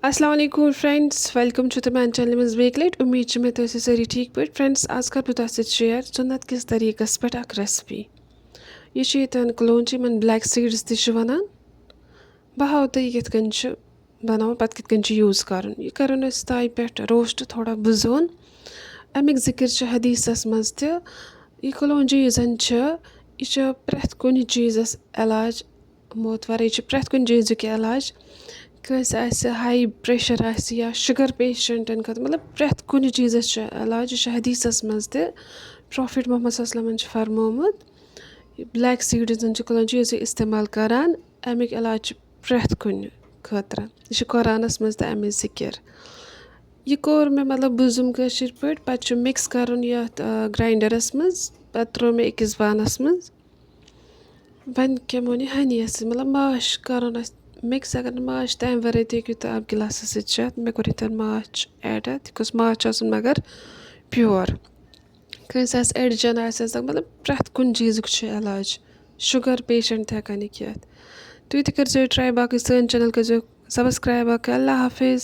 السلام علیکم friends, welcome to the میان چینل مز بیک لائٹ. امید چھِ مےٚ تُہۍ ٲسِو سٲری ٹھیٖک پٲٹھۍ. فرینڈس آز کَرٕ بہٕ تۄہہِ سۭتۍ شِیر سُنت کِس طریٖقَس پٮ۪ٹھ اَکھ ریسپی. یہِ چھِ ییٚتٮ۪ن کلونچی، یِمن بلیک سیٖڈٕس تہِ چھِ وَنان. بہٕ ہاوٕ تۄہہِ یہِ کِتھ کٔنۍ چھِ بَناوُن، پَتہٕ کِتھ کٔنۍ چھِ یوٗز کَرُن. یہِ کَرُن أسۍ تایہِ پٮ۪ٹھ روسٹ تھوڑا بٕزوُن. اَمِکۍ ذِکِر چھِ حدیٖثَس منٛز تہِ. یہِ کلونجی یُس زَن چھِ یہِ چھِ پرٛٮ۪تھ کُنہِ چیٖزَس علاج. موت وَرٲے چھِ پرٛٮ۪تھ کُنہِ چیٖزُک علاج. کٲنٛسہِ آسہِ ہاے پرٛیشَر آسہِ یا شُگَر پیشَنٹَن خٲطرٕ، مطلب پرٛٮ۪تھ کُنہِ چیٖزَس چھُ علاج. یہِ چھُ حدیٖثَس منٛز تہِ. پرٛافِٹ محمد صلی اللہ علیہ وسلمن چھُ فرمومُت یہِ بلیک سیٖڈ یُس زَن چھِ کلونجی یُس یہِ اِستعمال کَران، اَمیُک علاج چھُ پرٛٮ۪تھ کُنہِ خٲطرٕ. یہِ چھُ قۄرانَس منٛز تہِ اَمِچ ذِکِر. یہِ کوٚر مےٚ مطلب بٕزُم کٲشِر پٲٹھۍ. پَتہٕ چھُ مِکٕس کَرُن یَتھ گرٛاینڈَرَس منٛز. پَتہٕ ترٛوو مےٚ أکِس بانَس منٛز. وۄنۍ کیٛاہ ووٚن یہِ ہنی یَس سۭتۍ، مطلب ماچھ کَرُن اَسہِ مِکٕس. اگر نہٕ ماچھ تَمہِ وَرٲے تہِ ہیٚکِو تُہۍ آبہٕ گِلاسَس سۭتۍ چٮ۪تھ. مےٚ کوٚر ییٚتٮ۪ن ماچھ ایڈ اَتھ. یہِ گوٚژھ ماچھ آسُن مگر پیور. کٲنٛسہِ آسہِ أڈجَن آسٮ۪س مطلب پرٛٮ۪تھ کُنہِ چیٖزُک چھُ علاج. شُگَر پیشَنٹ تہِ ہٮ۪کان یہِ کھٮ۪تھ. تُہۍ تہِ کٔرۍزیو یہِ ٹرٛاے. باقٕے سٲنۍ چَنَل کٔرۍزیو سبسکرایب. باقٕے اللہ حافظ.